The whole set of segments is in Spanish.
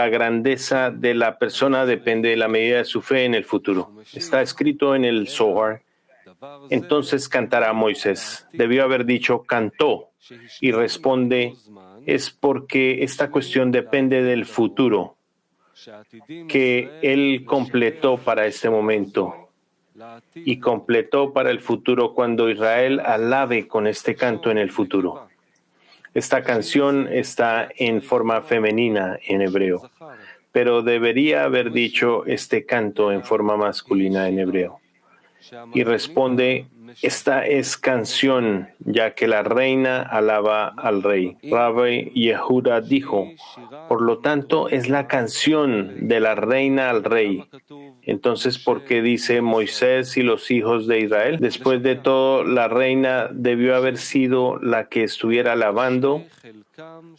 La grandeza de la persona depende de la medida de su fe en el futuro. Está escrito en el Zohar. Entonces cantará Moisés. Debió haber dicho cantó. Y responde, es porque esta cuestión depende del futuro que él completó para este momento. Y completó para el futuro cuando Israel alabe con este canto en el futuro. Esta canción está en forma femenina en hebreo, pero debería haber dicho este canto en forma masculina en hebreo. Y responde, esta es canción, ya que la reina alaba al rey. Rabbi Yehuda dijo, por lo tanto es la canción de la reina al rey. Entonces, ¿por qué dice Moisés y los hijos de Israel? Después de todo, la reina debió haber sido la que estuviera alabando.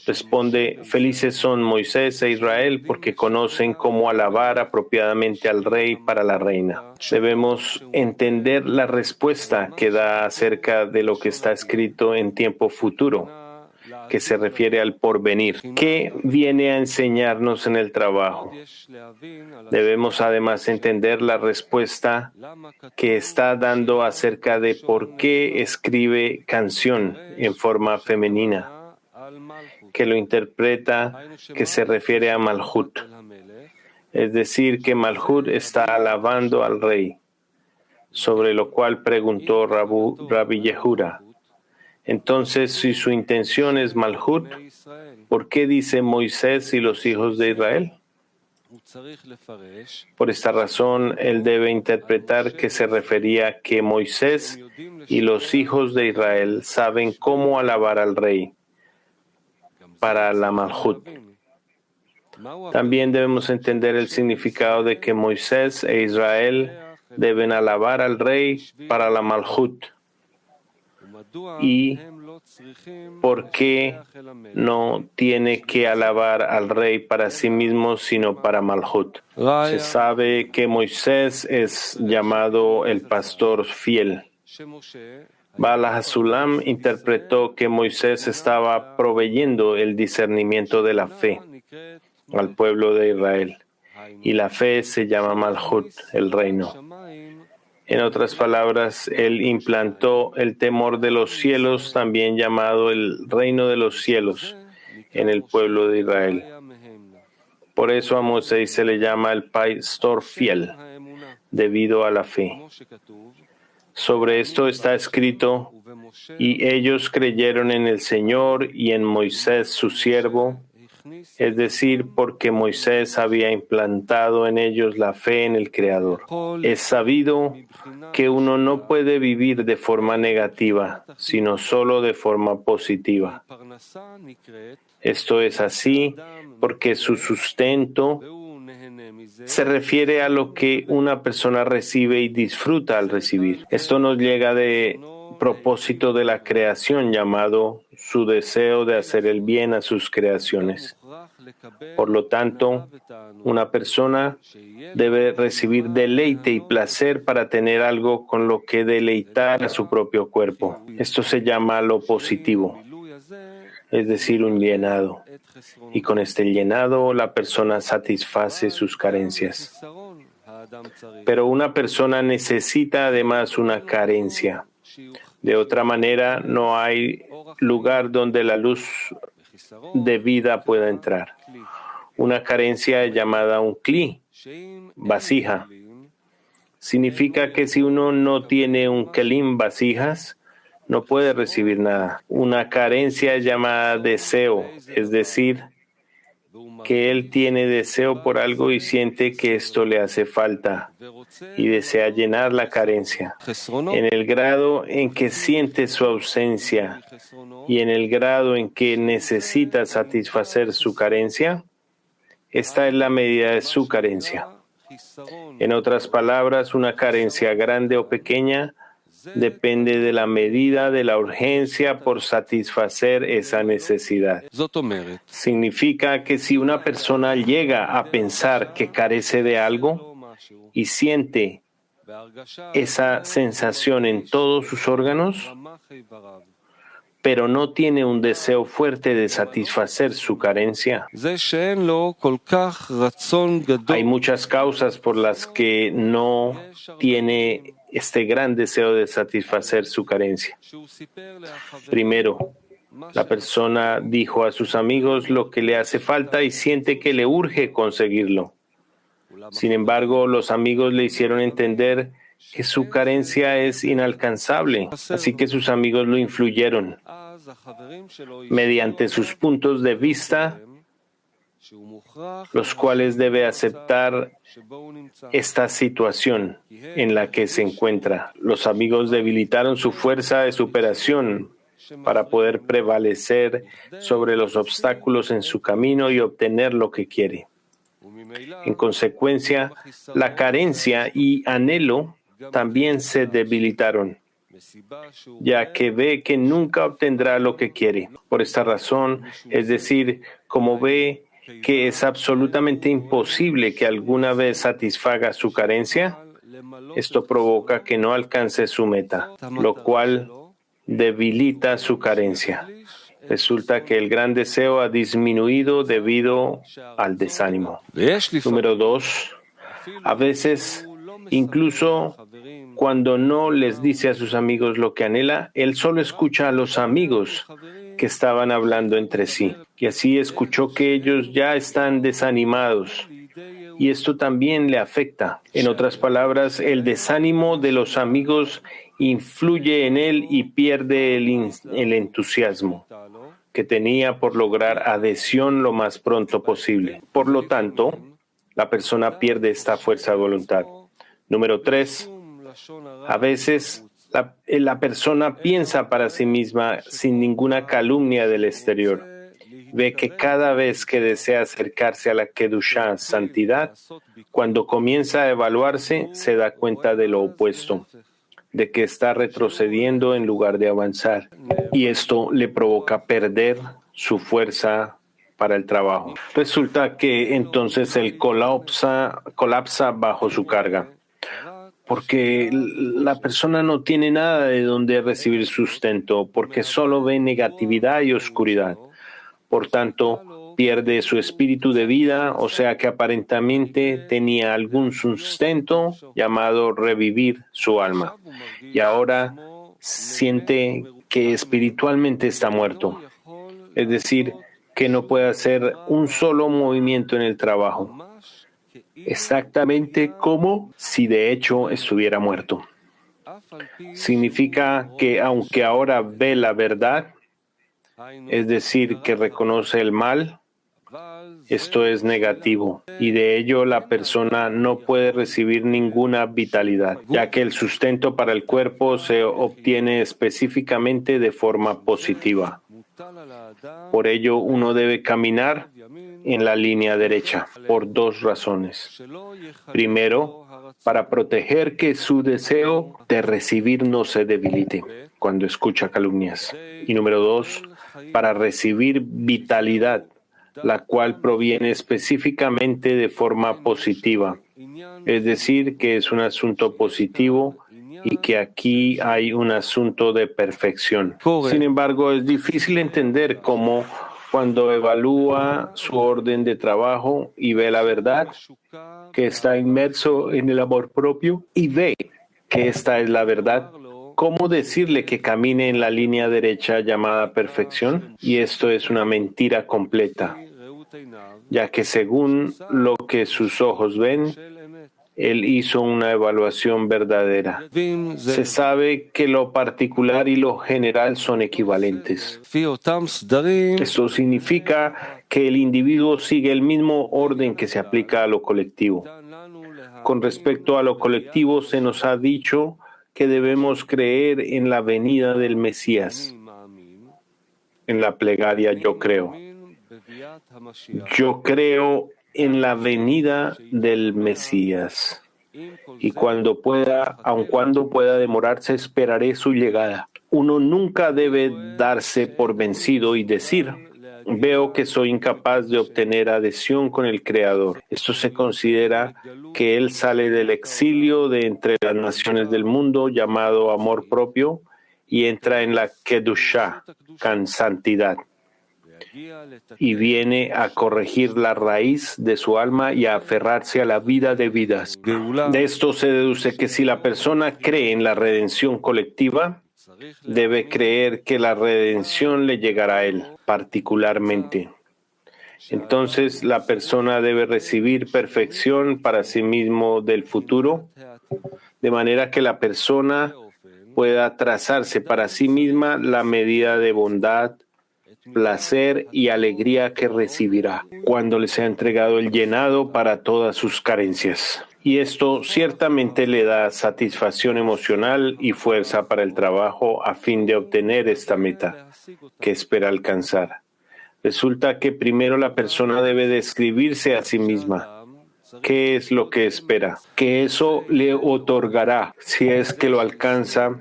Responde, felices son Moisés e Israel porque conocen cómo alabar apropiadamente al rey para la reina. Debemos entender la respuesta que da acerca de lo que está escrito en tiempo futuro, que se refiere al porvenir. ¿Qué viene a enseñarnos en el trabajo? Debemos además entender la respuesta que está dando acerca de por qué escribe canción en forma femenina, que lo interpreta, que se refiere a Malhut. Es decir, que Malhut está alabando al rey, sobre lo cual preguntó Rabbi Yehuda. Entonces, si su intención es Malhut, ¿por qué dice Moisés y los hijos de Israel? Por esta razón, él debe interpretar que se refería a que Moisés y los hijos de Israel saben cómo alabar al rey para la Malhut. También debemos entender el significado de que Moisés e Israel deben alabar al rey para la Malhut. Y por qué no tiene que alabar al rey para sí mismo, sino para Malhut. Se sabe que Moisés es llamado el pastor fiel. Baal HaSulam interpretó que Moisés estaba proveyendo el discernimiento de la fe al pueblo de Israel. Y la fe se llama Malhut, el reino. En otras palabras, él implantó el temor de los cielos, también llamado el reino de los cielos, en el pueblo de Israel. Por eso a Moisés se le llama el pastor fiel, debido a la fe. Sobre esto está escrito, y ellos creyeron en el Señor y en Moisés su siervo, es decir, porque Moisés había implantado en ellos la fe en el Creador. Es sabido que uno no puede vivir de forma negativa, sino solo de forma positiva. Esto es así porque su sustento se refiere a lo que una persona recibe y disfruta al recibir. Esto nos llega de propósito de la creación, llamado su deseo de hacer el bien a sus creaciones. Por lo tanto, una persona debe recibir deleite y placer para tener algo con lo que deleitar a su propio cuerpo. Esto se llama lo positivo, es decir, un llenado. Y con este llenado, la persona satisface sus carencias. Pero una persona necesita además una carencia. De otra manera, no hay lugar donde la luz de vida pueda entrar. Una carencia llamada un kli, vasija. Significa que si uno no tiene un kelim, vasijas, no puede recibir nada. Una carencia llamada deseo, es decir, que él tiene deseo por algo y siente que esto le hace falta y desea llenar la carencia. En el grado en que siente su ausencia y en el grado en que necesita satisfacer su carencia, esta es la medida de su carencia. En otras palabras, una carencia grande o pequeña depende de la medida de la urgencia por satisfacer esa necesidad. Significa que si una persona llega a pensar que carece de algo y siente esa sensación en todos sus órganos, pero no tiene un deseo fuerte de satisfacer su carencia. Hay muchas causas por las que no tiene este gran deseo de satisfacer su carencia. Primero, la persona dijo a sus amigos lo que le hace falta y siente que le urge conseguirlo. Sin embargo, los amigos le hicieron entender que su carencia es inalcanzable, así que sus amigos lo influyeron mediante sus puntos de vista, los cuales debe aceptar esta situación en la que se encuentra. Los amigos debilitaron su fuerza de superación para poder prevalecer sobre los obstáculos en su camino y obtener lo que quiere. En consecuencia, la carencia y anhelo también se debilitaron, ya que ve que nunca obtendrá lo que quiere. Por esta razón, es decir, como ve que es absolutamente imposible que alguna vez satisfaga su carencia, esto provoca que no alcance su meta, lo cual debilita su carencia. Resulta que el gran deseo ha disminuido debido al desánimo. Número 2. A veces, incluso cuando no les dice a sus amigos lo que anhela, él solo escucha a los amigos que estaban hablando entre sí. Y así escuchó que ellos ya están desanimados. Y esto también le afecta. En otras palabras, el desánimo de los amigos influye en él y pierde el entusiasmo que tenía por lograr adhesión lo más pronto posible. Por lo tanto, la persona pierde esta fuerza de voluntad. Número 3. A veces la persona piensa para sí misma sin ninguna calumnia del exterior. Ve que cada vez que desea acercarse a la Kedushá, santidad, cuando comienza a evaluarse, se da cuenta de lo opuesto, de que está retrocediendo en lugar de avanzar. Y esto le provoca perder su fuerza para el trabajo. Resulta que entonces él colapsa bajo su carga, porque la persona no tiene nada de donde recibir sustento, porque solo ve negatividad y oscuridad. Por tanto, pierde su espíritu de vida, o sea que aparentemente tenía algún sustento llamado revivir su alma. Y ahora siente que espiritualmente está muerto. Es decir, que no puede hacer un solo movimiento en el trabajo. Exactamente como si de hecho estuviera muerto. Significa que aunque ahora ve la verdad, es decir, que reconoce el mal, esto es negativo y de ello la persona no puede recibir ninguna vitalidad, ya que el sustento para el cuerpo se obtiene específicamente de forma positiva. Por ello, uno debe caminar en la línea derecha por 2 razones. Primero, para proteger que su deseo de recibir no se debilite cuando escucha calumnias. Y número 2, para recibir vitalidad, la cual proviene específicamente de forma positiva. Es decir, que es un asunto positivo y que aquí hay un asunto de perfección. Sin embargo, es difícil entender cómo cuando evalúa su orden de trabajo y ve la verdad, que está inmerso en el amor propio y ve que esta es la verdad, ¿cómo decirle que camine en la línea derecha llamada perfección? Y esto es una mentira completa, ya que según lo que sus ojos ven, él hizo una evaluación verdadera. Se sabe que lo particular y lo general son equivalentes. Esto significa que el individuo sigue el mismo orden que se aplica a lo colectivo. Con respecto a lo colectivo, se nos ha dicho que debemos creer en la venida del Mesías. En la plegaria yo creo. Yo creo en la venida del Mesías. Y aun cuando pueda demorarse, esperaré su llegada. Uno nunca debe darse por vencido y decir, veo que soy incapaz de obtener adhesión con el Creador. Esto se considera que él sale del exilio de entre las naciones del mundo llamado amor propio y entra en la Kedushá, santidad, y viene a corregir la raíz de su alma y a aferrarse a la vida de vidas. De esto se deduce que si la persona cree en la redención colectiva, debe creer que la redención le llegará a él particularmente. Entonces, la persona debe recibir perfección para sí mismo del futuro, de manera que la persona pueda trazarse para sí misma la medida de bondad, placer y alegría que recibirá cuando le sea entregado el llenado para todas sus carencias. Y esto ciertamente le da satisfacción emocional y fuerza para el trabajo a fin de obtener esta meta que espera alcanzar. Resulta que primero la persona debe describirse a sí misma. ¿Qué es lo que espera? Que eso le otorgará, si es que lo alcanza,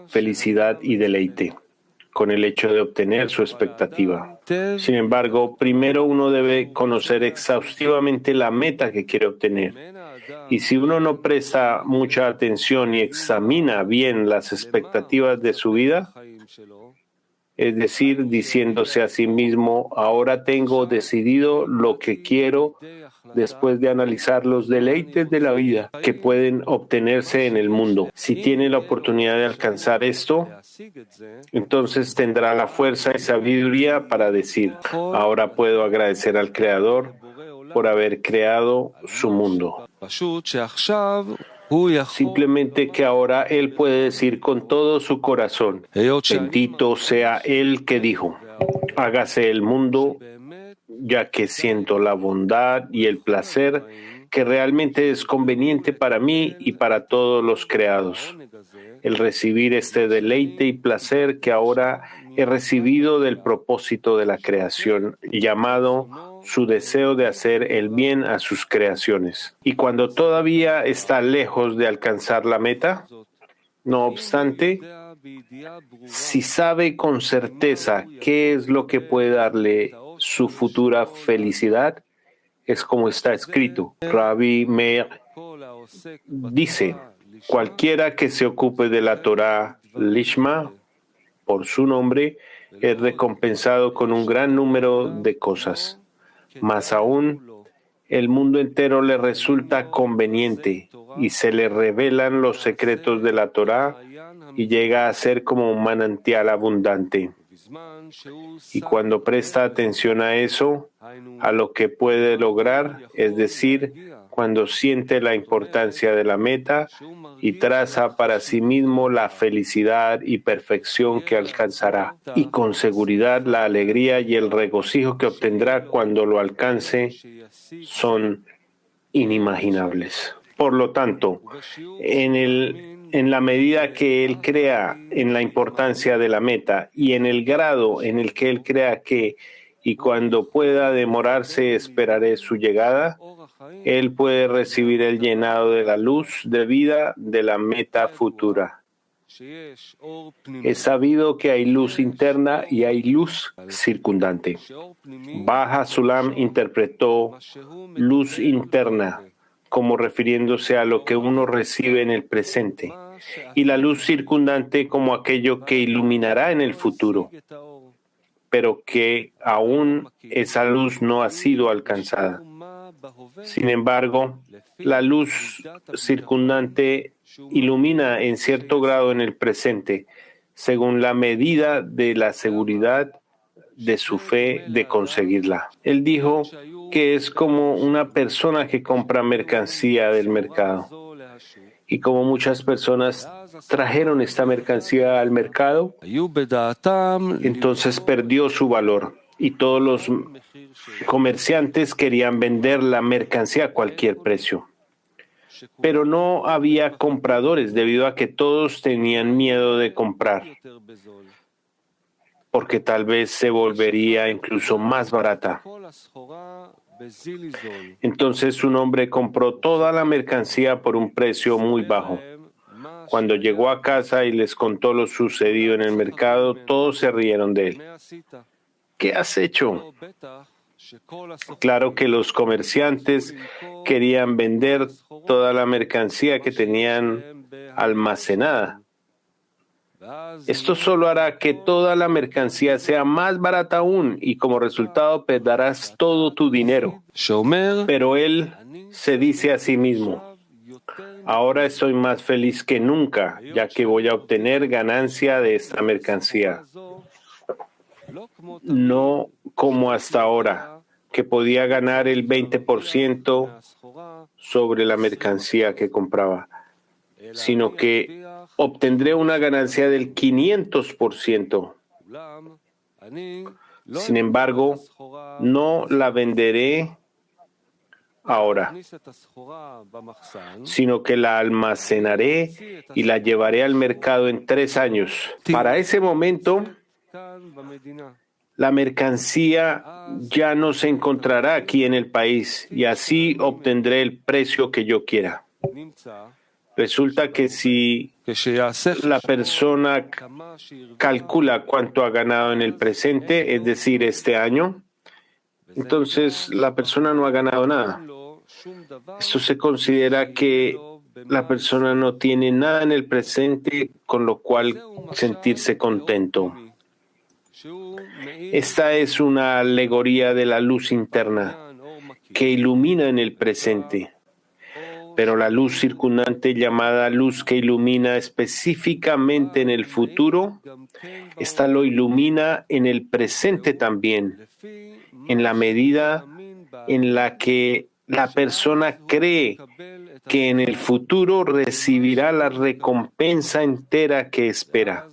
felicidad y deleite, con el hecho de obtener su expectativa. Sin embargo, primero uno debe conocer exhaustivamente la meta que quiere obtener. Y si uno no presta mucha atención y examina bien las expectativas de su vida, es decir, diciéndose a sí mismo, ahora tengo decidido lo que quiero después de analizar los deleites de la vida que pueden obtenerse en el mundo. Si tiene la oportunidad de alcanzar esto, entonces tendrá la fuerza y sabiduría para decir, ahora puedo agradecer al Creador por haber creado su mundo. Simplemente que ahora Él puede decir con todo su corazón, bendito sea Él que dijo, hágase el mundo, ya que siento la bondad y el placer que realmente es conveniente para mí y para todos los creados. El recibir este deleite y placer que ahora he recibido del propósito de la creación, llamado su deseo de hacer el bien a sus creaciones. Y cuando todavía está lejos de alcanzar la meta, no obstante, si sabe con certeza qué es lo que puede darle su futura felicidad, es como está escrito. Rabbi Meir dice, cualquiera que se ocupe de la Torá Lishma, por su nombre, es recompensado con un gran número de cosas. Más aún, el mundo entero le resulta conveniente y se le revelan los secretos de la Torá y llega a ser como un manantial abundante. Y cuando presta atención a eso, a lo que puede lograr, es decir, cuando siente la importancia de la meta y traza para sí mismo la felicidad y perfección que alcanzará, y con seguridad la alegría y el regocijo que obtendrá cuando lo alcance, son inimaginables. Por lo tanto, en la medida que él crea en la importancia de la meta y en el grado en el que él crea que, y cuando pueda demorarse, esperaré su llegada, él puede recibir el llenado de la luz de vida de la meta futura. Es sabido que hay luz interna y hay luz circundante. Baha Sulam interpretó luz interna como refiriéndose a lo que uno recibe en el presente, y la luz circundante como aquello que iluminará en el futuro, pero que aún esa luz no ha sido alcanzada. Sin embargo, la luz circundante ilumina en cierto grado en el presente, según la medida de la seguridad de su fe de conseguirla. Él dijo que es como una persona que compra mercancía del mercado. Y como muchas personas trajeron esta mercancía al mercado, entonces perdió su valor y todos los comerciantes querían vender la mercancía a cualquier precio. Pero no había compradores debido a que todos tenían miedo de comprar, porque tal vez se volvería incluso más barata. Entonces un hombre compró toda la mercancía por un precio muy bajo. Cuando llegó a casa y les contó lo sucedido en el mercado, todos se rieron de él. ¿Qué has hecho? Claro que los comerciantes querían vender toda la mercancía que tenían almacenada. Esto solo hará que toda la mercancía sea más barata aún y como resultado perderás todo tu dinero. Pero él se dice a sí mismo, ahora estoy más feliz que nunca, ya que voy a obtener ganancia de esta mercancía. No como hasta ahora, que podía ganar el 20% sobre la mercancía que compraba, sino que obtendré una ganancia del 500%. Sin embargo, no la venderé ahora, sino que la almacenaré y la llevaré al mercado en 3 años. Para ese momento, la mercancía ya no se encontrará aquí en el país y así obtendré el precio que yo quiera. Resulta que si la persona calcula cuánto ha ganado en el presente, es decir, este año, entonces la persona no ha ganado nada. Esto se considera que la persona no tiene nada en el presente con lo cual sentirse contento. Esta es una alegoría de la luz interna que ilumina en el presente. Pero la luz circundante, llamada luz que ilumina específicamente en el futuro, esta lo ilumina en el presente también, en la medida en la que la persona cree que en el futuro recibirá la recompensa entera que espera.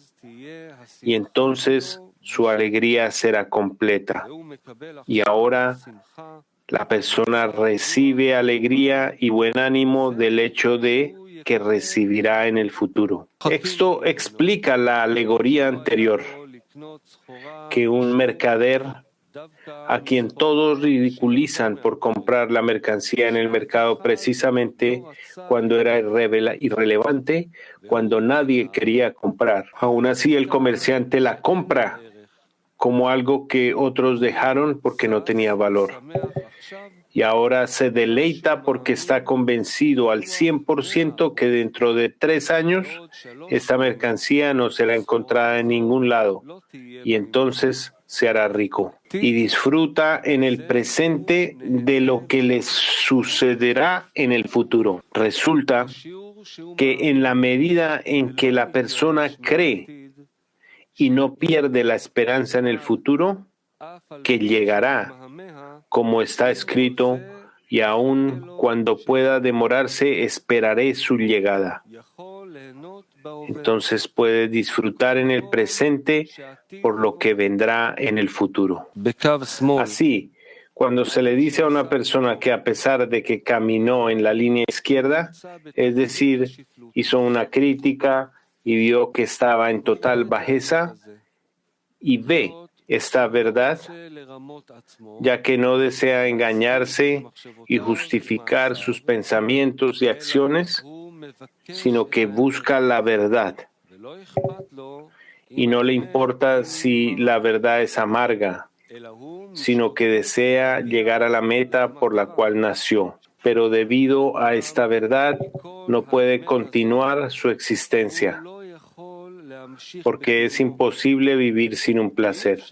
Y entonces su alegría será completa. Y ahora la persona recibe alegría y buen ánimo del hecho de que recibirá en el futuro. Esto explica la alegoría anterior, que un mercader a quien todos ridiculizan por comprar la mercancía en el mercado precisamente cuando era irrelevante, cuando nadie quería comprar. Aún así, el comerciante la compra como algo que otros dejaron porque no tenía valor. Y ahora se deleita porque está convencido al 100% que dentro de 3 años esta mercancía no será encontrada en ningún lado y entonces se hará rico. Y disfruta en el presente de lo que les sucederá en el futuro. Resulta que en la medida en que la persona cree y no pierde la esperanza en el futuro, que llegará, como está escrito, y aun cuando pueda demorarse, esperaré su llegada. Entonces puede disfrutar en el presente por lo que vendrá en el futuro. Así, cuando se le dice a una persona que a pesar de que caminó en la línea izquierda, es decir, hizo una crítica y vio que estaba en total bajeza, y ve esta verdad, ya que no desea engañarse y justificar sus pensamientos y acciones, sino que busca la verdad. Y no le importa si la verdad es amarga, sino que desea llegar a la meta por la cual nació. Pero debido a esta verdad, no puede continuar su existencia, porque es imposible vivir sin un placer,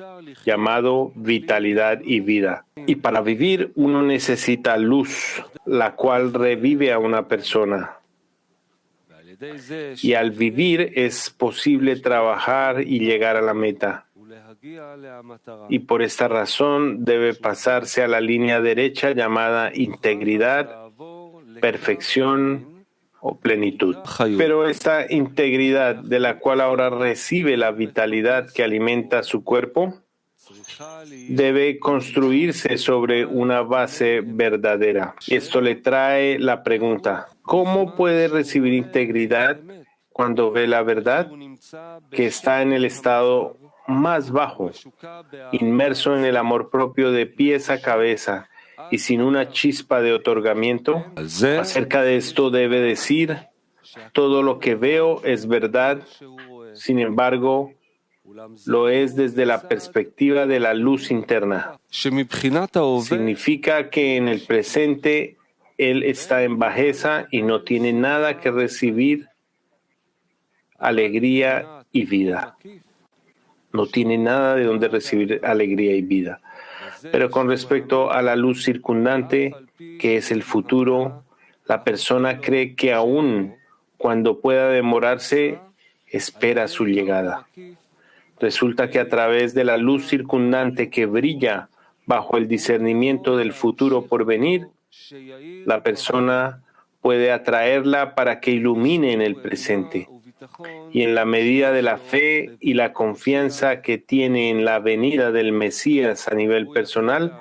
llamado vitalidad y vida. Y para vivir uno necesita luz, la cual revive a una persona. Y al vivir es posible trabajar y llegar a la meta. Y por esta razón debe pasarse a la línea derecha llamada integridad, perfección o plenitud. Pero esta integridad de la cual ahora recibe la vitalidad que alimenta su cuerpo debe construirse sobre una base verdadera. Y esto le trae la pregunta, ¿cómo puede recibir integridad cuando ve la verdad que está en el estado más bajo, inmerso en el amor propio de pies a cabeza y sin una chispa de otorgamiento? Acerca de esto debe decir, todo lo que veo es verdad, sin embargo, lo es desde la perspectiva de la luz interna. Significa que en el presente él está en bajeza y no tiene nada que recibir alegría y vida. No tiene nada de donde recibir alegría y vida. Pero con respecto a la luz circundante, que es el futuro, la persona cree que aún cuando pueda demorarse, espera su llegada. Resulta que a través de la luz circundante que brilla bajo el discernimiento del futuro por venir, la persona puede atraerla para que ilumine en el presente. Y en la medida de la fe y la confianza que tiene en la venida del Mesías a nivel personal,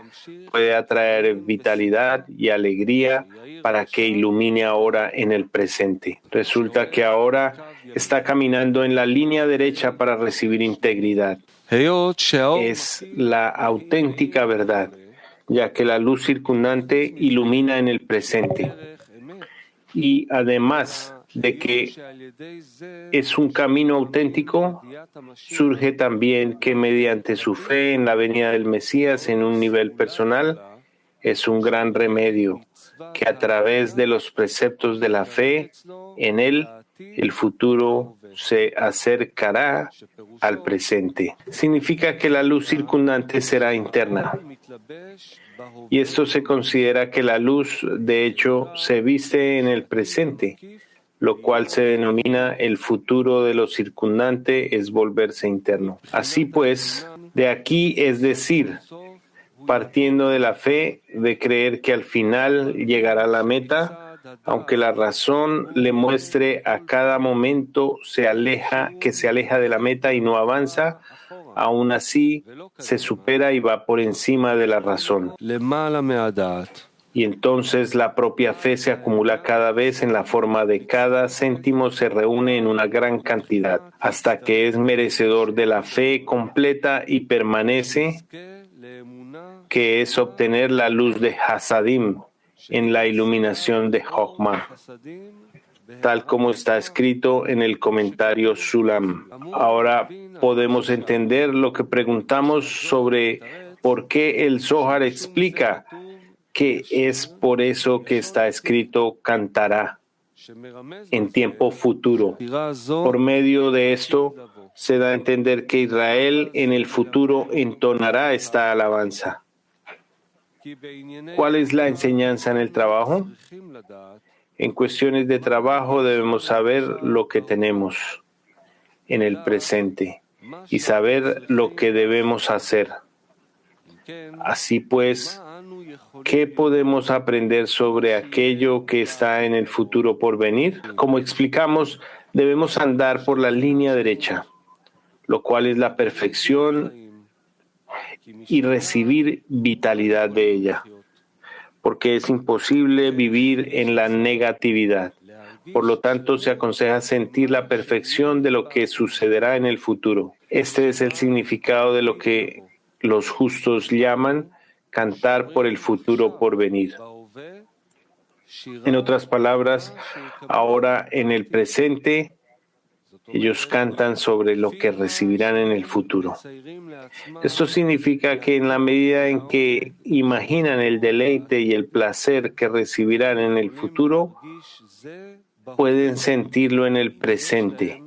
puede atraer vitalidad y alegría para que ilumine ahora en el presente. Resulta que ahora está caminando en la línea derecha para recibir integridad. Es la auténtica verdad, ya que la luz circundante ilumina en el presente. Y además de que es un camino auténtico, surge también que mediante su fe en la venida del Mesías en un nivel personal, es un gran remedio, que a través de los preceptos de la fe en él, el futuro se acercará al presente. Significa que la luz circundante será interna. Y esto se considera que la luz, de hecho, se viste en el presente, lo cual se denomina el futuro de lo circundante es volverse interno. Así pues, de aquí, es decir, partiendo de la fe, de creer que al final llegará a la meta, aunque la razón le muestre a cada momento que se aleja de la meta y no avanza, aún así se supera y va por encima de la razón. Y entonces la propia fe se acumula cada vez en la forma de cada céntimo se reúne en una gran cantidad, hasta que es merecedor de la fe completa y permanece, que es obtener la luz de Hasadim en la iluminación de Jochma, tal como está escrito en el comentario Sulam. Ahora podemos entender lo que preguntamos sobre por qué el Zohar explica que es por eso que está escrito cantará en tiempo futuro. Por medio de esto se da a entender que Israel en el futuro entonará esta alabanza. ¿Cuál es la enseñanza en el trabajo? En cuestiones de trabajo debemos saber lo que tenemos en el presente y saber lo que debemos hacer. Así pues, ¿qué podemos aprender sobre aquello que está en el futuro por venir? Como explicamos, debemos andar por la línea derecha, lo cual es la perfección, y recibir vitalidad de ella, porque es imposible vivir en la negatividad. Por lo tanto, se aconseja sentir la perfección de lo que sucederá en el futuro. Este es el significado de lo que los justos llaman cantar por el futuro por venir. En otras palabras, ahora en el presente, ellos cantan sobre lo que recibirán en el futuro. Esto significa que en la medida en que imaginan el deleite y el placer que recibirán en el futuro, pueden sentirlo en el presente,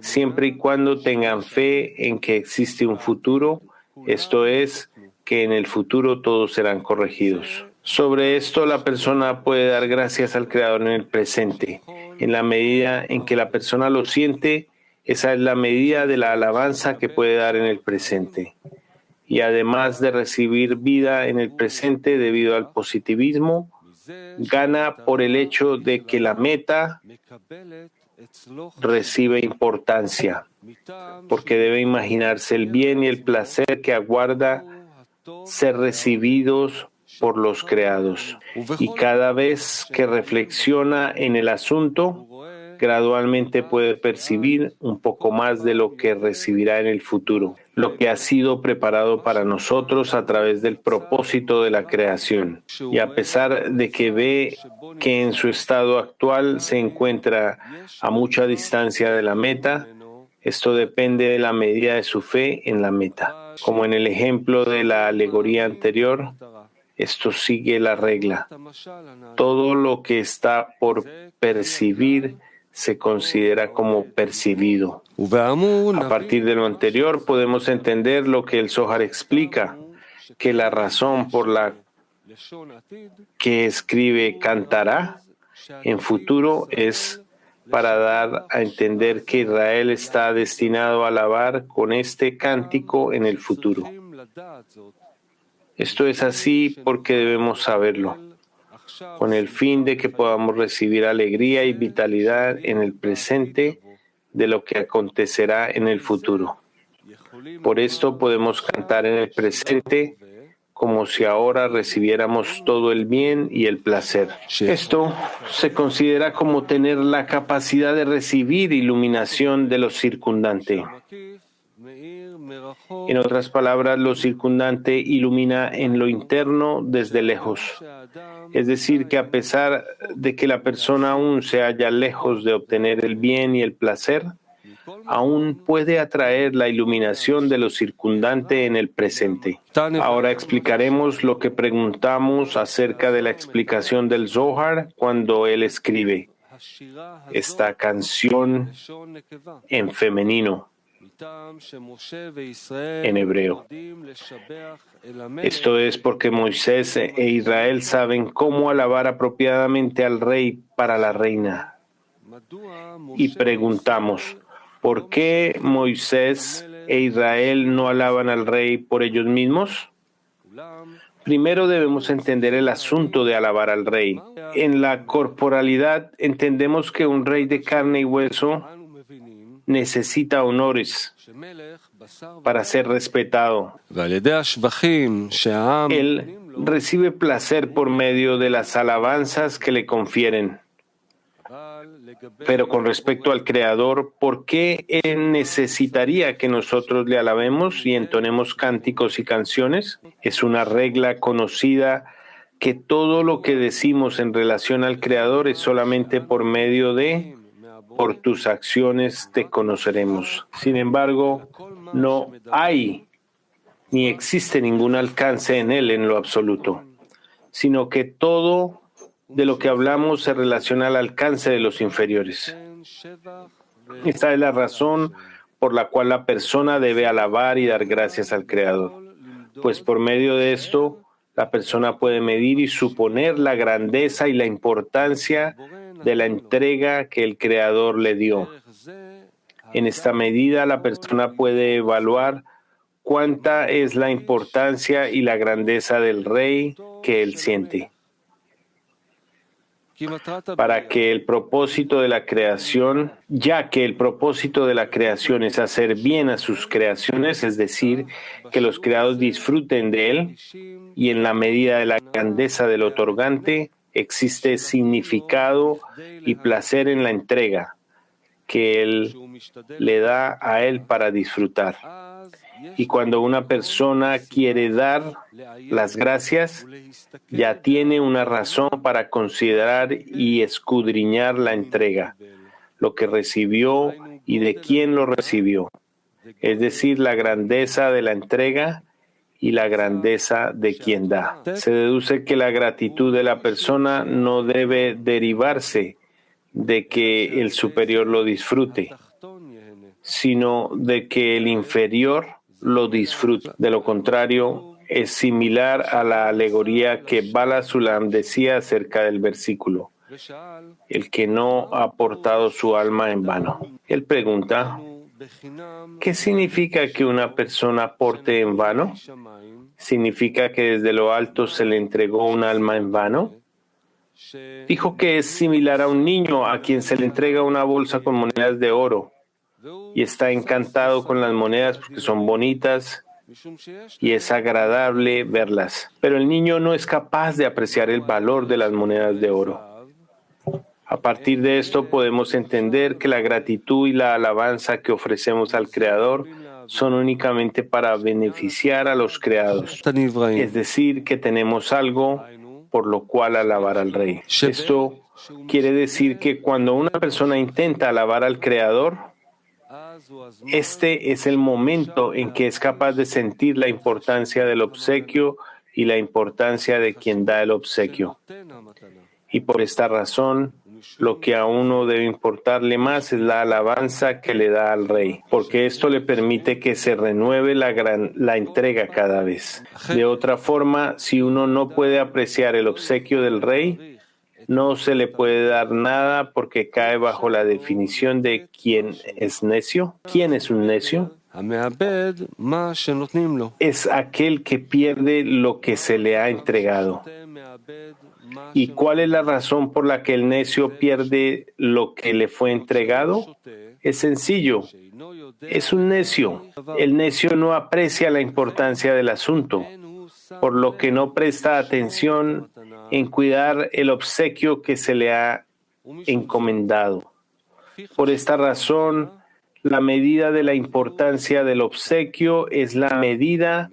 siempre y cuando tengan fe en que existe un futuro, esto es, que en el futuro todos serán corregidos. Sobre esto, la persona puede dar gracias al Creador en el presente. En la medida en que la persona lo siente, esa es la medida de la alabanza que puede dar en el presente. Y además de recibir vida en el presente debido al positivismo, gana por el hecho de que la meta recibe importancia, porque debe imaginarse el bien y el placer que aguarda ser recibidos por los creados. Y cada vez que reflexiona en el asunto, gradualmente puede percibir un poco más de lo que recibirá en el futuro, lo que ha sido preparado para nosotros a través del propósito de la creación. Y a pesar de que ve que en su estado actual se encuentra a mucha distancia de la meta, esto depende de la medida de su fe en la meta. Como en el ejemplo de la alegoría anterior, esto sigue la regla. Todo lo que está por percibir se considera como percibido. A partir de lo anterior podemos entender lo que el Zohar explica, que la razón por la que escribe cantará en futuro es para dar a entender que Israel está destinado a alabar con este cántico en el futuro. Esto es así porque debemos saberlo, con el fin de que podamos recibir alegría y vitalidad en el presente de lo que acontecerá en el futuro. Por esto podemos cantar en el presente como si ahora recibiéramos todo el bien y el placer. Esto se considera como tener la capacidad de recibir iluminación de lo circundante. En otras palabras, lo circundante ilumina en lo interno desde lejos. Es decir, que a pesar de que la persona aún se halla lejos de obtener el bien y el placer, aún puede atraer la iluminación de lo circundante en el presente. Ahora explicaremos lo que preguntamos acerca de la explicación del Zohar cuando él escribe esta canción en femenino, en hebreo. Esto es porque Moisés e Israel saben cómo alabar apropiadamente al rey para la reina. Y preguntamos, ¿por qué Moisés e Israel no alaban al rey por ellos mismos? Primero debemos entender el asunto de alabar al rey. En la corporalidad entendemos que un rey de carne y hueso necesita honores para ser respetado. Él recibe placer por medio de las alabanzas que le confieren. Pero con respecto al Creador, ¿por qué Él necesitaría que nosotros le alabemos y entonemos cánticos y canciones? Es una regla conocida que todo lo que decimos en relación al Creador es solamente por medio de por tus acciones te conoceremos. Sin embargo, no hay ni existe ningún alcance en Él en lo absoluto, sino que todo de lo que hablamos se relaciona al alcance de los inferiores. Esta es la razón por la cual la persona debe alabar y dar gracias al Creador, pues por medio de esto, la persona puede medir y suponer la grandeza y la importancia de la entrega que el Creador le dio. En esta medida, la persona puede evaluar cuánta es la importancia y la grandeza del Rey que él siente. Para que el propósito de la creación, ya que el propósito de la creación es hacer bien a sus creaciones, es decir, que los creados disfruten de él, y en la medida de la grandeza del otorgante, existe significado y placer en la entrega que él le da a él para disfrutar. Y cuando una persona quiere dar las gracias, ya tiene una razón para considerar y escudriñar la entrega, lo que recibió y de quién lo recibió, es decir, la grandeza de la entrega y la grandeza de quien da. Se deduce que la gratitud de la persona no debe derivarse de que el superior lo disfrute, sino de que el inferior lo disfruta. De lo contrario, es similar a la alegoría que Bala Sulam decía acerca del versículo, el que no ha aportado su alma en vano. Él pregunta, ¿qué significa que una persona aporte en vano? ¿Significa que desde lo alto se le entregó un alma en vano? Dijo que es similar a un niño a quien se le entrega una bolsa con monedas de oro y está encantado con las monedas porque son bonitas y es agradable verlas. Pero el niño no es capaz de apreciar el valor de las monedas de oro. A partir de esto podemos entender que la gratitud y la alabanza que ofrecemos al Creador son únicamente para beneficiar a los creados. Es decir, que tenemos algo por lo cual alabar al Rey. Esto quiere decir que cuando una persona intenta alabar al Creador, este es el momento en que es capaz de sentir la importancia del obsequio y la importancia de quien da el obsequio. Y por esta razón, lo que a uno debe importarle más es la alabanza que le da al rey, porque esto le permite que se renueve la entrega cada vez. De otra forma, si uno no puede apreciar el obsequio del rey, no se le puede dar nada porque cae bajo la definición de quién es necio. ¿Quién es un necio? Es aquel que pierde lo que se le ha entregado. ¿Y cuál es la razón por la que el necio pierde lo que le fue entregado? Es sencillo. Es un necio. El necio no aprecia la importancia del asunto, por lo que no presta atención en cuidar el obsequio que se le ha encomendado. Por esta razón, la medida de la importancia del obsequio es la medida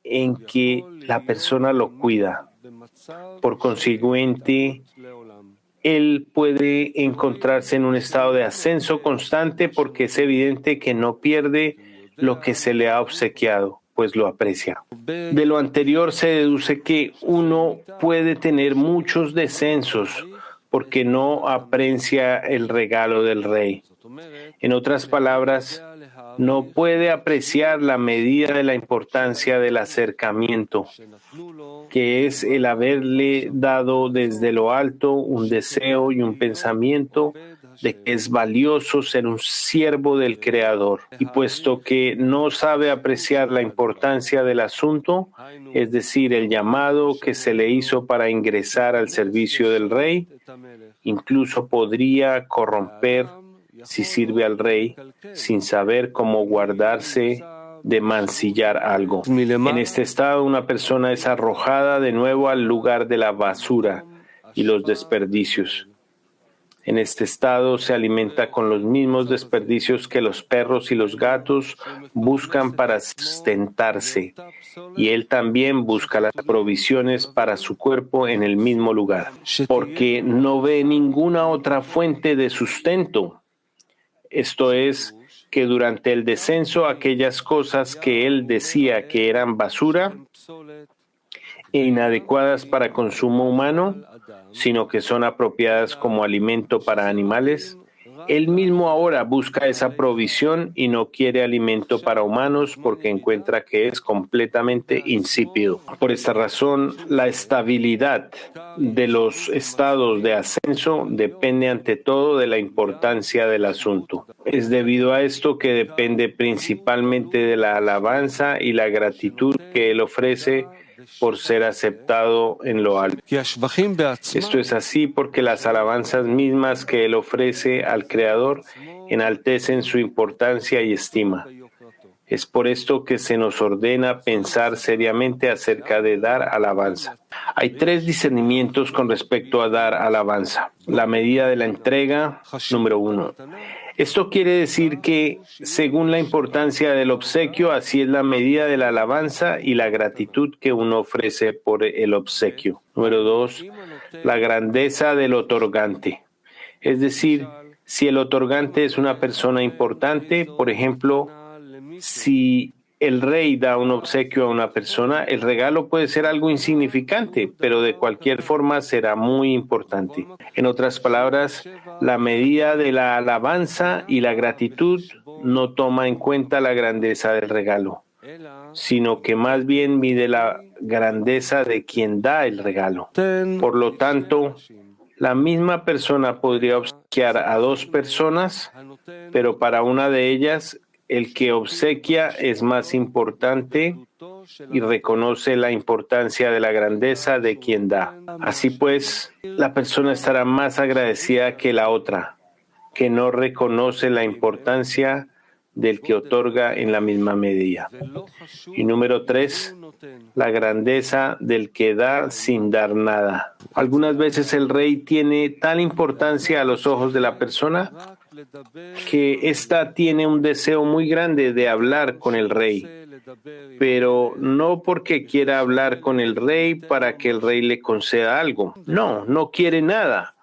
en que la persona lo cuida. Por consiguiente, él puede encontrarse en un estado de ascenso constante porque es evidente que no pierde lo que se le ha obsequiado, pues lo aprecia. De lo anterior se deduce que uno puede tener muchos descensos porque no aprecia el regalo del rey. En otras palabras, no puede apreciar la medida de la importancia del acercamiento, que es el haberle dado desde lo alto un deseo y un pensamiento de que es valioso ser un siervo del Creador. Y puesto que no sabe apreciar la importancia del asunto, es decir, el llamado que se le hizo para ingresar al servicio del Rey, incluso podría corromper si sirve al Rey sin saber cómo guardarse de mancillar algo. En este estado, una persona es arrojada de nuevo al lugar de la basura y los desperdicios. En este estado se alimenta con los mismos desperdicios que los perros y los gatos buscan para sustentarse, y él también busca las provisiones para su cuerpo en el mismo lugar, porque no ve ninguna otra fuente de sustento. Esto es, que durante el descenso aquellas cosas que él decía que eran basura e inadecuadas para consumo humano, sino que son apropiadas como alimento para animales, él mismo ahora busca esa provisión y no quiere alimento para humanos porque encuentra que es completamente insípido. Por esta razón, la estabilidad de los estados de ascenso depende ante todo de la importancia del asunto. Es debido a esto que depende principalmente de la alabanza y la gratitud que él ofrece por ser aceptado en lo alto. Esto es así porque las alabanzas mismas que él ofrece al Creador enaltecen su importancia y estima. Es por esto que se nos ordena pensar seriamente acerca de dar alabanza. Hay 3 discernimientos con respecto a dar alabanza. La medida de la entrega, número 1. Esto quiere decir que, según la importancia del obsequio, así es la medida de la alabanza y la gratitud que uno ofrece por el obsequio. Número 2, la grandeza del otorgante. Es decir, si el otorgante es una persona importante, por ejemplo, si el rey da un obsequio a una persona, el regalo puede ser algo insignificante, pero de cualquier forma será muy importante. En otras palabras, la medida de la alabanza y la gratitud no toma en cuenta la grandeza del regalo, sino que más bien mide la grandeza de quien da el regalo. Por lo tanto, la misma persona podría obsequiar a 2 personas, pero para una de ellas, el que obsequia es más importante y reconoce la importancia de la grandeza de quien da. Así pues, la persona estará más agradecida que la otra, que no reconoce la importancia del que otorga en la misma medida. Y número 3, la grandeza del que da sin dar nada. Algunas veces el rey tiene tal importancia a los ojos de la persona que ésta tiene un deseo muy grande de hablar con el rey, pero no porque quiera hablar con el rey para que el rey le conceda algo. No, no quiere nada.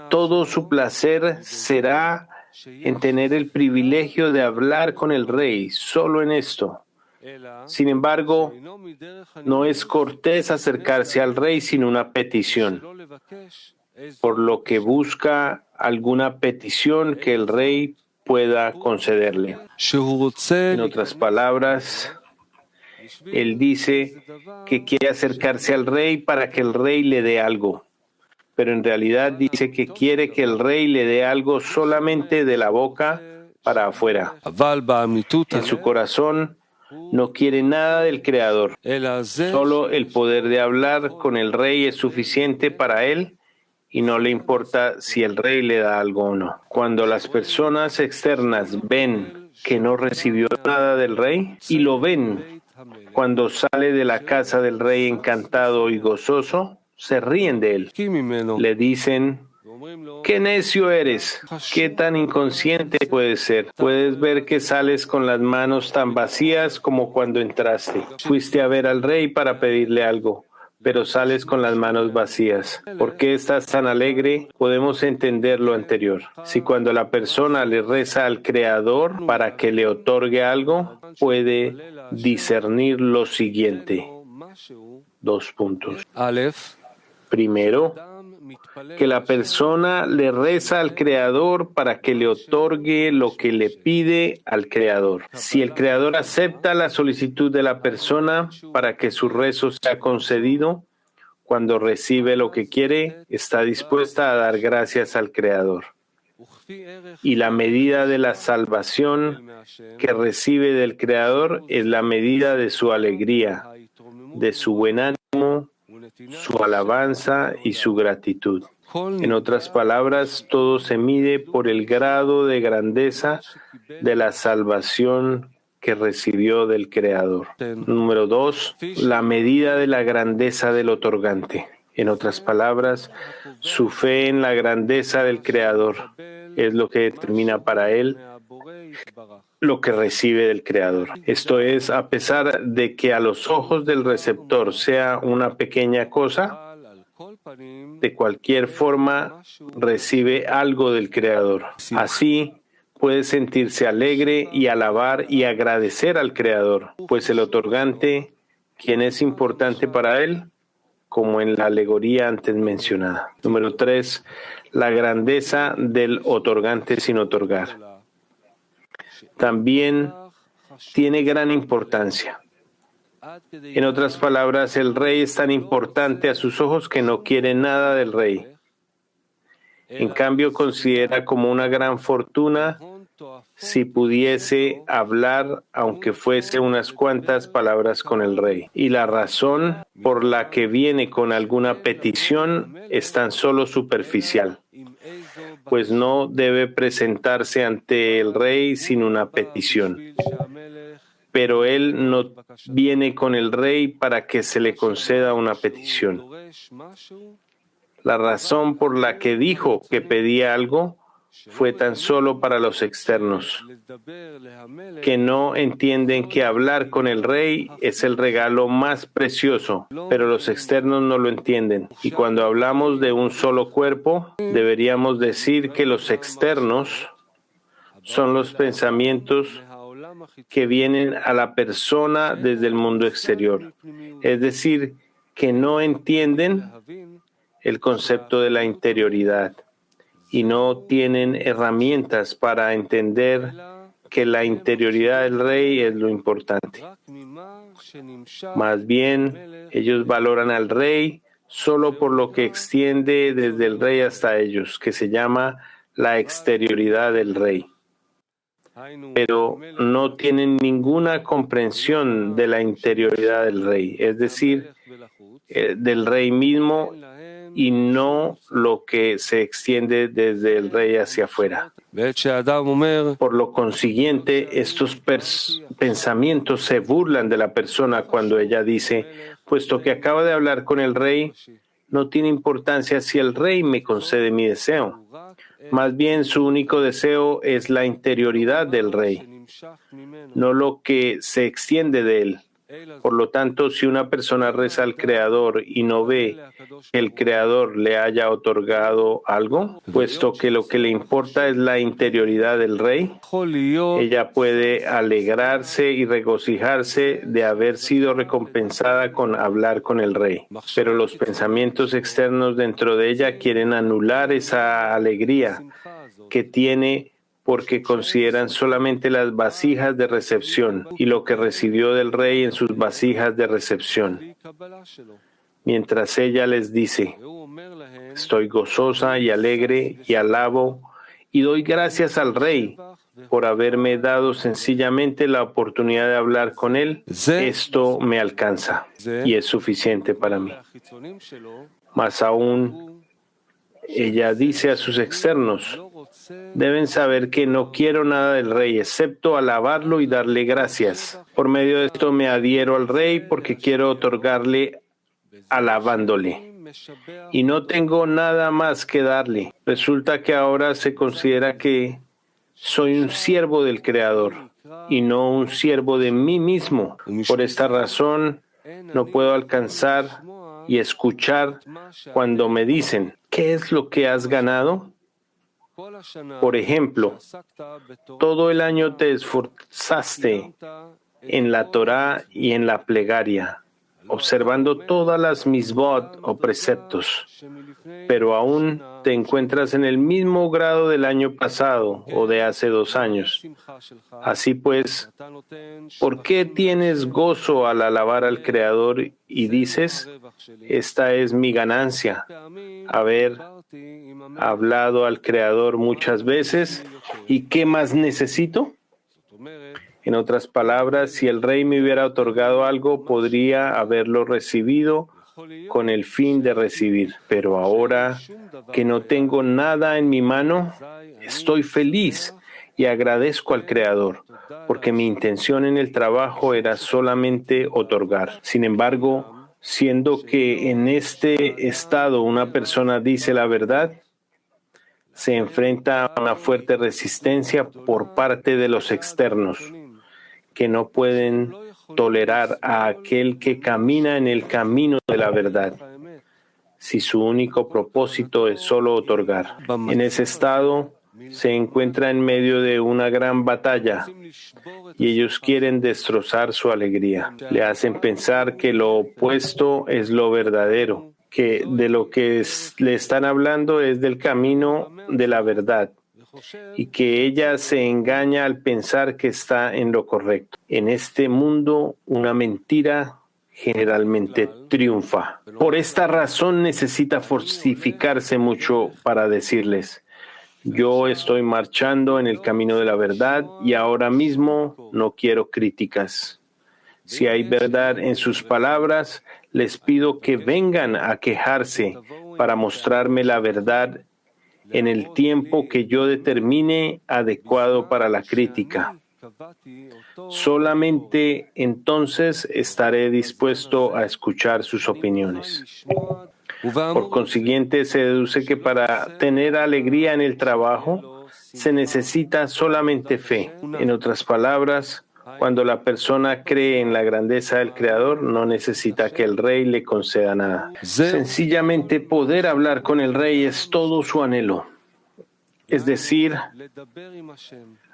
Todo su placer será en tener el privilegio de hablar con el rey, solo en esto. Sin embargo, no es cortés acercarse al rey sin una petición, por lo que busca alguna petición que el rey pueda concederle. En otras palabras, él dice que quiere acercarse al rey para que el rey le dé algo, pero en realidad dice que quiere que el rey le dé algo solamente de la boca para afuera. En su corazón no quiere nada del Creador. Solo el poder de hablar con el rey es suficiente para él y no le importa si el rey le da algo o no. Cuando las personas externas ven que no recibió nada del rey y lo ven cuando sale de la casa del rey encantado y gozoso, se ríen de él. Le dicen: ¡qué necio eres! ¡Qué tan inconsciente puedes ser! Puedes ver que sales con las manos tan vacías como cuando entraste. Fuiste a ver al rey para pedirle algo, pero sales con las manos vacías. ¿Por qué estás tan alegre? Podemos entender lo anterior. Si cuando la persona le reza al Creador para que le otorgue algo, puede discernir lo siguiente. 2 puntos. Primero, que la persona le reza al Creador para que le otorgue lo que le pide al Creador. Si el Creador acepta la solicitud de la persona para que su rezo sea concedido, cuando recibe lo que quiere, está dispuesta a dar gracias al Creador. Y la medida de la salvación que recibe del Creador es la medida de su alegría, de su buen ánimo, su alabanza y su gratitud. En otras palabras, todo se mide por el grado de grandeza de la salvación que recibió del Creador. Número 2, la medida de la grandeza del otorgante. En otras palabras, su fe en la grandeza del Creador es lo que determina para él lo que recibe del Creador. Esto es, a pesar de que a los ojos del receptor sea una pequeña cosa, de cualquier forma recibe algo del Creador. Así puede sentirse alegre y alabar y agradecer al Creador, pues el otorgante, quien es importante para él, como en la alegoría antes mencionada. Número 3, la grandeza del otorgante sin otorgar. También tiene gran importancia. En otras palabras, el rey es tan importante a sus ojos que no quiere nada del rey. En cambio, considera como una gran fortuna si pudiese hablar, aunque fuese unas cuantas palabras con el rey. Y la razón por la que viene con alguna petición es tan solo superficial, pues no debe presentarse ante el rey sin una petición. Pero él no viene con el rey para que se le conceda una petición. La razón por la que dijo que pedía algo fue tan solo para los externos, que no entienden que hablar con el rey es el regalo más precioso, pero los externos no lo entienden. Y cuando hablamos de un solo cuerpo, deberíamos decir que los externos son los pensamientos que vienen a la persona desde el mundo exterior, es decir, que no entienden el concepto de la interioridad y no tienen herramientas para entender que la interioridad del rey es lo importante. Más bien, ellos valoran al rey solo por lo que extiende desde el rey hasta ellos, que se llama la exterioridad del rey. Pero no tienen ninguna comprensión de la interioridad del rey, es decir, del rey mismo, y no lo que se extiende desde el rey hacia afuera. Por lo consiguiente, estos pensamientos se burlan de la persona cuando ella dice: puesto que acaba de hablar con el rey, no tiene importancia si el rey me concede mi deseo. Más bien, su único deseo es la interioridad del rey, no lo que se extiende de él. Por lo tanto, si una persona reza al Creador y no ve que el Creador le haya otorgado algo, puesto que lo que le importa es la interioridad del rey, ella puede alegrarse y regocijarse de haber sido recompensada con hablar con el rey. Pero los pensamientos externos dentro de ella quieren anular esa alegría que tiene porque consideran solamente las vasijas de recepción y lo que recibió del rey en sus vasijas de recepción. Mientras ella les dice, estoy gozosa y alegre y alabo y doy gracias al rey por haberme dado sencillamente la oportunidad de hablar con él, esto me alcanza y es suficiente para mí. Más aún, ella dice a sus externos, deben saber que no quiero nada del rey, excepto alabarlo y darle gracias. Por medio de esto me adhiero al rey porque quiero otorgarle alabándole. Y no tengo nada más que darle. Resulta que ahora se considera que soy un siervo del Creador y no un siervo de mí mismo. Por esta razón, no puedo alcanzar y escuchar cuando me dicen, ¿qué es lo que has ganado? Por ejemplo, todo el año te esforzaste en la Torá y en la plegaria, observando todas las misbot o preceptos, pero aún te encuentras en el mismo grado del año pasado o de hace 2 años. Así pues, ¿por qué tienes gozo al alabar al Creador y dices, esta es mi ganancia, haber hablado al Creador muchas veces, ¿y qué más necesito? En otras palabras, si el rey me hubiera otorgado algo, podría haberlo recibido con el fin de recibir. Pero ahora que no tengo nada en mi mano, estoy feliz y agradezco al Creador, porque mi intención en el trabajo era solamente otorgar. Sin embargo, siendo que en este estado una persona dice la verdad, se enfrenta a una fuerte resistencia por parte de los externos, que no pueden tolerar a aquel que camina en el camino de la verdad, si su único propósito es solo otorgar. En ese estado se encuentra en medio de una gran batalla y ellos quieren destrozar su alegría. Le hacen pensar que lo opuesto es lo verdadero, que de lo que le están hablando es del camino de la verdad, y que ella se engaña al pensar que está en lo correcto. En este mundo, una mentira generalmente triunfa. Por esta razón necesita fortificarse mucho para decirles, yo estoy marchando en el camino de la verdad y ahora mismo no quiero críticas. Si hay verdad en sus palabras, les pido que vengan a quejarse para mostrarme la verdad en el tiempo que yo determine adecuado para la crítica. Solamente entonces estaré dispuesto a escuchar sus opiniones. Por consiguiente, se deduce que para tener alegría en el trabajo se necesita solamente fe. En otras palabras, cuando la persona cree en la grandeza del Creador, no necesita que el rey le conceda nada. Sencillamente poder hablar con el rey es todo su anhelo. Es decir,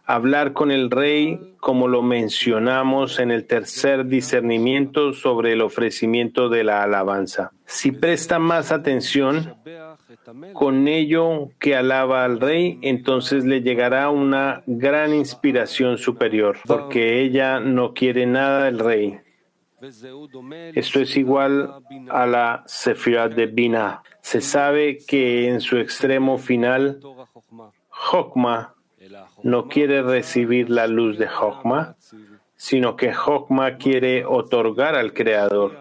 hablar con el rey, como lo mencionamos en el tercer discernimiento sobre el ofrecimiento de la alabanza. Si presta más atención con ello que alaba al rey, entonces le llegará una gran inspiración superior, porque ella no quiere nada del rey. Esto es igual a la Sefirah de Binah. Se sabe que en su extremo final, Jokma no quiere recibir la luz de Jokma, sino que Jokma quiere otorgar al Creador,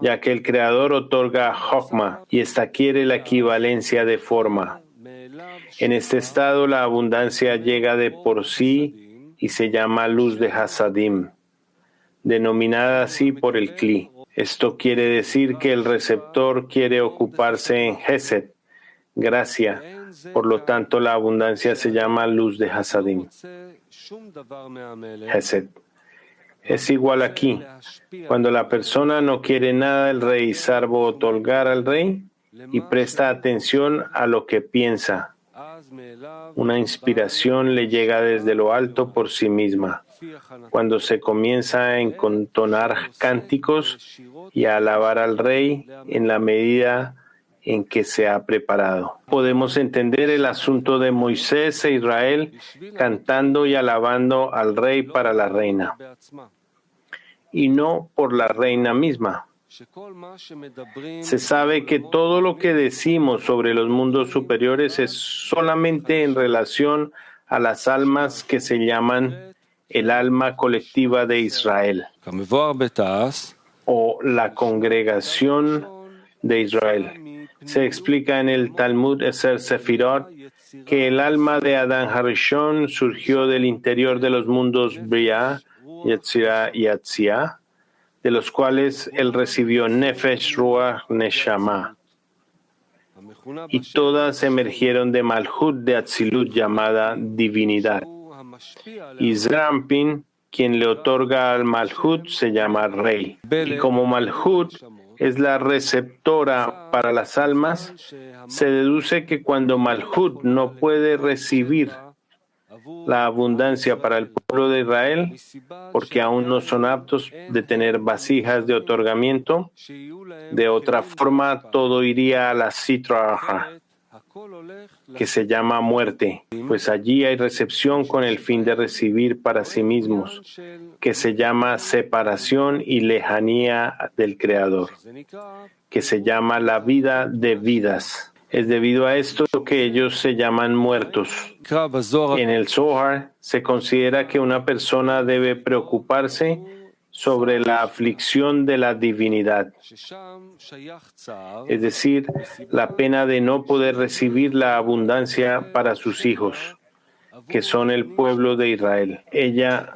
ya que el Creador otorga a Jokma y ésta quiere la equivalencia de forma. En este estado, la abundancia llega de por sí y se llama luz de Hasadim, denominada así por el Kli. Esto quiere decir que el receptor quiere ocuparse en Hesed, gracia. Por lo tanto, la abundancia se llama luz de Hasadim, Hesed. Es igual aquí. Cuando la persona no quiere nada del rey salvo otorgar al rey y presta atención a lo que piensa, una inspiración le llega desde lo alto por sí misma. Cuando se comienza a entonar cánticos y a alabar al rey en la medida en que se ha preparado. Podemos entender el asunto de Moisés e Israel cantando y alabando al rey para la reina, y no por la reina misma. Se sabe que todo lo que decimos sobre los mundos superiores es solamente en relación a las almas que se llaman el alma colectiva de Israel o la congregación de Israel. Se explica en el Talmud Eser Sefirot que el alma de Adán Harishon surgió del interior de los mundos Briah, Yetzirah y Atziah, de los cuales él recibió Nefesh, Ruach, Neshama, y todas emergieron de Malhut de Atzilut llamada divinidad. Y Zerampin, quien le otorga al Malhut, se llama rey. Y como Malhut es la receptora para las almas, se deduce que cuando Malhut no puede recibir la abundancia para el pueblo de Israel, porque aún no son aptos de tener vasijas de otorgamiento, de otra forma todo iría a la Sitra Achra, que se llama muerte, pues allí hay recepción con el fin de recibir para sí mismos, que se llama separación y lejanía del Creador, que se llama la vida de vidas. Es debido a esto que ellos se llaman muertos. En el Zohar se considera que una persona debe preocuparse sobre la aflicción de la divinidad, es decir, la pena de no poder recibir la abundancia para sus hijos, que son el pueblo de Israel. Ella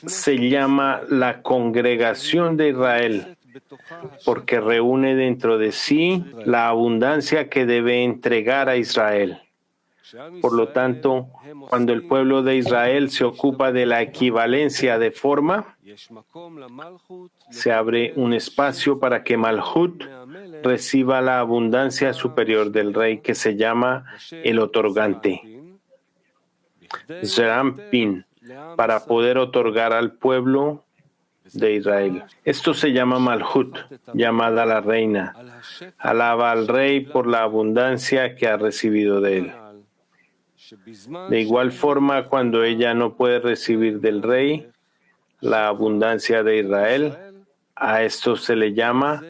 se llama la congregación de Israel, porque reúne dentro de sí la abundancia que debe entregar a Israel. Por lo tanto, cuando el pueblo de Israel se ocupa de la equivalencia de forma, se abre un espacio para que Malhut reciba la abundancia superior del rey, que se llama el otorgante, Zerampin, para poder otorgar al pueblo de Israel. Esto se llama Malhut, llamada la reina. Alaba al rey por la abundancia que ha recibido de él. De igual forma, cuando ella no puede recibir del rey la abundancia de Israel, a esto se le llama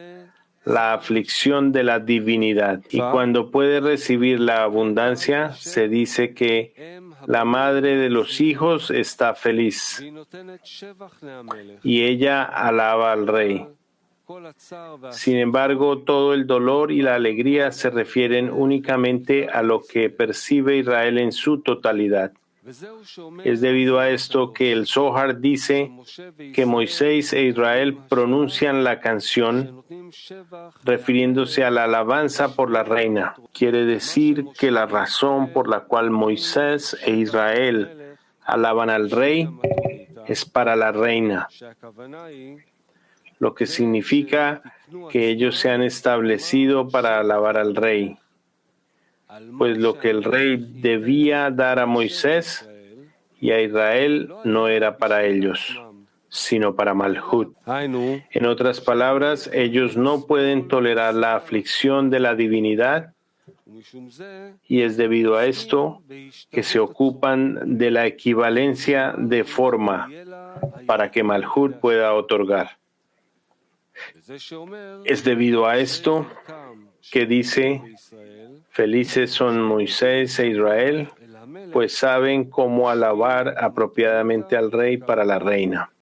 la aflicción de la divinidad. Y cuando puede recibir la abundancia, se dice que la madre de los hijos está feliz y ella alaba al rey. Sin embargo, todo el dolor y la alegría se refieren únicamente a lo que percibe Israel en su totalidad. Es debido a esto que el Zohar dice que Moisés e Israel pronuncian la canción refiriéndose a la alabanza por la reina. Quiere decir que la razón por la cual Moisés e Israel alaban al rey es para la reina, lo que significa que ellos se han establecido para alabar al rey, pues lo que el rey debía dar a Moisés y a Israel no era para ellos, sino para Malhut. En otras palabras, ellos no pueden tolerar la aflicción de la divinidad, y es debido a esto que se ocupan de la equivalencia de forma para que Malhut pueda otorgar. Es debido a esto que dice: felices son Moisés e Israel, pues saben cómo alabar apropiadamente al rey para la reina.